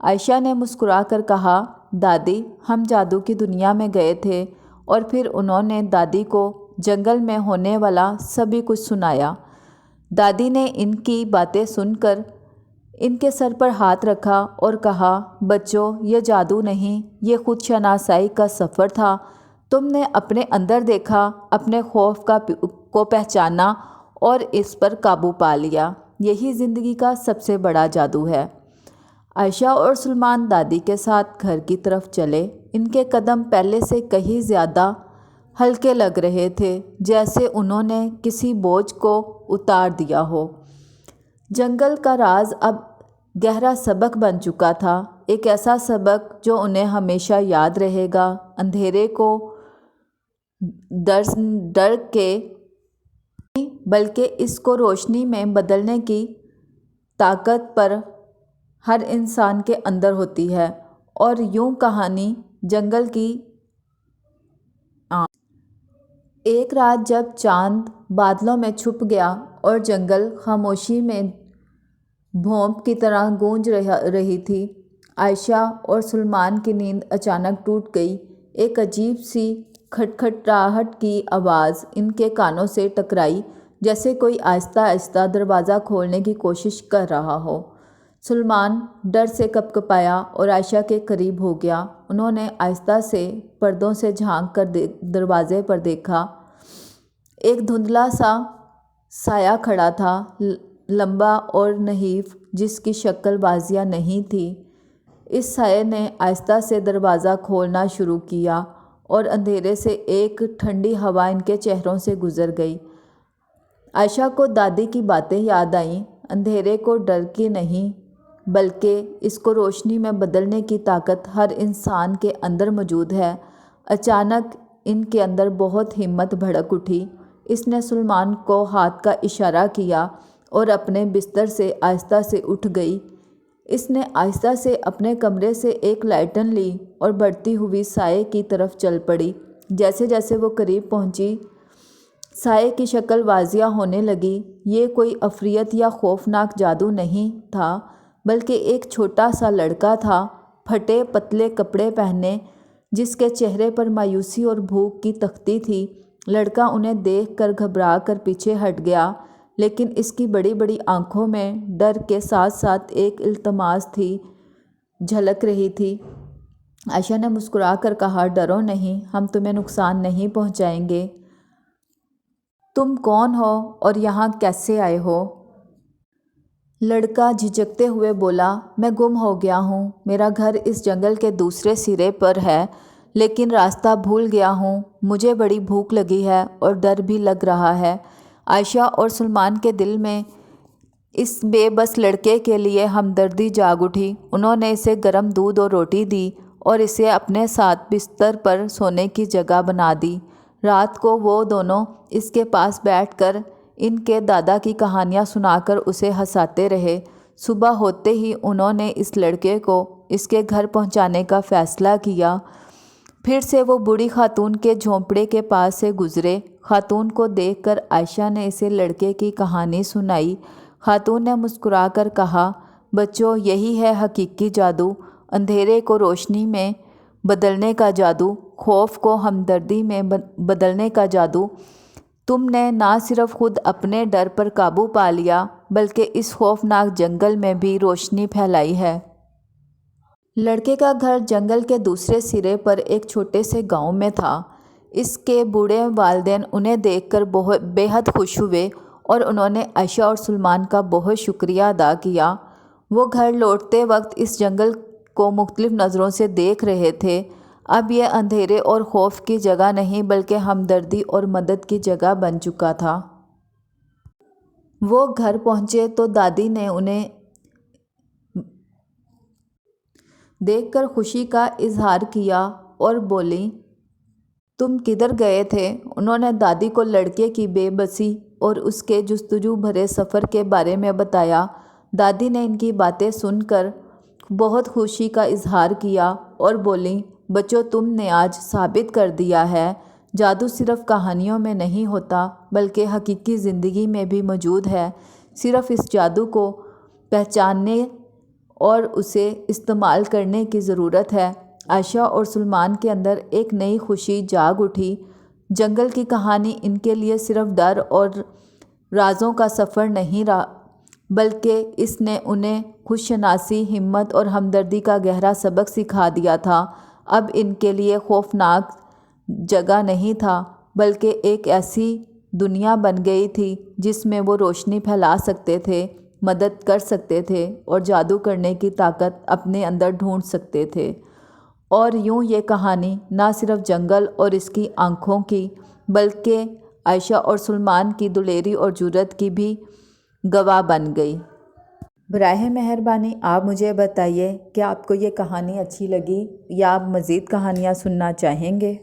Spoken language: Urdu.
عائشہ نے مسکرا کر کہا، دادی ہم جادو کی دنیا میں گئے تھے، اور پھر انہوں نے دادی کو جنگل میں ہونے والا سبھی کچھ سنایا۔ دادی نے ان کی باتیں سن کر ان کے سر پر ہاتھ رکھا اور کہا، بچوں یہ جادو نہیں، یہ خود شناسائی کا سفر تھا۔ تم نے اپنے اندر دیکھا، اپنے خوف کو پہچانا اور اس پر قابو پا لیا۔ یہی زندگی کا سب سے بڑا جادو ہے۔ عائشہ اور سلمان دادی کے ساتھ گھر کی طرف چلے۔ ان کے قدم پہلے سے کہیں زیادہ ہلکے لگ رہے تھے، جیسے انہوں نے کسی بوجھ کو اتار دیا ہو۔ جنگل کا راز اب گہرا سبق بن چکا تھا، ایک ایسا سبق جو انہیں ہمیشہ یاد رہے گا۔ اندھیرے کو ڈر کے بلکہ اس کو روشنی میں بدلنے کی طاقت پر ہر انسان کے اندر ہوتی ہے۔ اور یوں کہانی جنگل کی ایک رات جب چاند بادلوں میں چھپ گیا اور جنگل خاموشی میں بھونپ کی طرح گونج رہی تھی، عائشہ اور سلمان کی نیند اچانک ٹوٹ گئی۔ ایک عجیب سی کھٹکھٹاہٹ کی آواز ان کے کانوں سے ٹکرائی، جیسے کوئی آہستہ آہستہ دروازہ کھولنے کی کوشش کر رہا ہو۔ سلمان ڈر سے کپکپایا اور عائشہ کے قریب ہو گیا۔ انہوں نے آہستہ سے پردوں سے جھانک کر دروازے پر دیکھا۔ ایک دھندلا سا سایہ کھڑا تھا، لمبا اور نحیف، جس کی شکل واضح نہیں تھی۔ اس سائے نے آہستہ سے دروازہ کھولنا شروع کیا اور اندھیرے سے ایک ٹھنڈی ہوا ان کے چہروں سے گزر گئی۔ عائشہ کو دادی کی باتیں یاد آئیں، اندھیرے کو ڈر کی نہیں بلکہ اس کو روشنی میں بدلنے کی طاقت ہر انسان کے اندر موجود ہے۔ اچانک ان کے اندر بہت ہمت بھڑک اٹھی۔ اس نے سلمان کو ہاتھ کا اشارہ کیا اور اپنے بستر سے آہستہ سے اٹھ گئی۔ اس نے آہستہ سے اپنے کمرے سے ایک لانٹرن لی اور بڑھتی ہوئی سائے کی طرف چل پڑی۔ جیسے جیسے وہ قریب پہنچی، سائے کی شکل واضح ہونے لگی۔ یہ کوئی عفریت یا خوفناک جادو نہیں تھا، بلکہ ایک چھوٹا سا لڑکا تھا، پھٹے پتلے کپڑے پہنے، جس کے چہرے پر مایوسی اور بھوک کی تختی تھی۔ لڑکا انہیں دیکھ کر گھبرا کر پیچھے ہٹ گیا، لیکن اس کی بڑی بڑی آنکھوں میں ڈر کے ساتھ ساتھ ایک التماس تھی جھلک رہی تھی۔ عائشہ نے مسکرا کر کہا، ڈرو نہیں، ہم تمہیں نقصان نہیں پہنچائیں گے۔ تم کون ہو اور یہاں کیسے آئے ہو؟ لڑکا جھجکتے ہوئے بولا، میں گم ہو گیا ہوں۔ میرا گھر اس جنگل کے دوسرے سرے پر ہے، لیکن راستہ بھول گیا ہوں۔ مجھے بڑی بھوک لگی ہے اور ڈر بھی لگ رہا ہے۔ عائشہ اور سلمان کے دل میں اس بے بس لڑکے کے لیے ہمدردی جاگ اٹھی۔ انہوں نے اسے گرم دودھ اور روٹی دی اور اسے اپنے ساتھ بستر پر سونے کی جگہ بنا دی۔ رات کو وہ دونوں اس کے پاس بیٹھ کر ان کے دادا کی کہانیاں سنا کر اسے ہنساتے رہے۔ صبح ہوتے ہی انہوں نے اس لڑکے کو اس کے گھر پہنچانے کا فیصلہ کیا۔ پھر سے وہ بوڑھی خاتون کے جھونپڑے کے پاس سے گزرے۔ خاتون کو دیکھ کر عائشہ نے اسے لڑکے کی کہانی سنائی۔ خاتون نے مسکرا کر کہا، بچوں یہی ہے حقیقی جادو، اندھیرے کو روشنی میں بدلنے کا جادو، خوف کو ہمدردی میں بدلنے کا جادو۔ تم نے نہ صرف خود اپنے ڈر پر قابو پا لیا، بلکہ اس خوفناک جنگل میں بھی روشنی پھیلائی ہے۔ لڑکے کا گھر جنگل کے دوسرے سرے پر ایک چھوٹے سے گاؤں میں تھا۔ اس کے بوڑھے والدین انہیں دیکھ کر بے حد خوش ہوئے اور انہوں نے عائشہ اور سلمان کا بہت شکریہ ادا کیا۔ وہ گھر لوٹتے وقت اس جنگل کو مختلف نظروں سے دیکھ رہے تھے۔ اب یہ اندھیرے اور خوف کی جگہ نہیں بلکہ ہمدردی اور مدد کی جگہ بن چکا تھا۔ وہ گھر پہنچے تو دادی نے انہیں دیکھ کر خوشی کا اظہار کیا اور بولیں، تم کدھر گئے تھے؟ انہوں نے دادی کو لڑکے کی بے بسی اور اس کے جستجو بھرے سفر کے بارے میں بتایا۔ دادی نے ان کی باتیں سن کر بہت خوشی کا اظہار کیا اور بولیں، بچوں تم نے آج ثابت کر دیا ہے، جادو صرف کہانیوں میں نہیں ہوتا بلکہ حقیقی زندگی میں بھی موجود ہے۔ صرف اس جادو کو پہچاننے اور اسے استعمال کرنے کی ضرورت ہے۔ عائشہ اور سلمان کے اندر ایک نئی خوشی جاگ اٹھی۔ جنگل کی کہانی ان کے لیے صرف ڈر اور رازوں کا سفر نہیں رہا، بلکہ اس نے انہیں خود شناسی، ہمت اور ہمدردی کا گہرا سبق سکھا دیا تھا۔ اب ان کے لیے خوفناک جگہ نہیں تھا، بلکہ ایک ایسی دنیا بن گئی تھی جس میں وہ روشنی پھیلا سکتے تھے، مدد کر سکتے تھے اور جادو کرنے کی طاقت اپنے اندر ڈھونڈ سکتے تھے۔ اور یوں یہ کہانی نہ صرف جنگل اور اس کی آنکھوں کی، بلکہ عائشہ اور سلمان کی دلیری اور جرأت کی بھی گواہ بن گئی۔ براہ مہربانی آپ مجھے بتائیے کہ آپ کو یہ کہانی اچھی لگی یا آپ مزید کہانیاں سننا چاہیں گے؟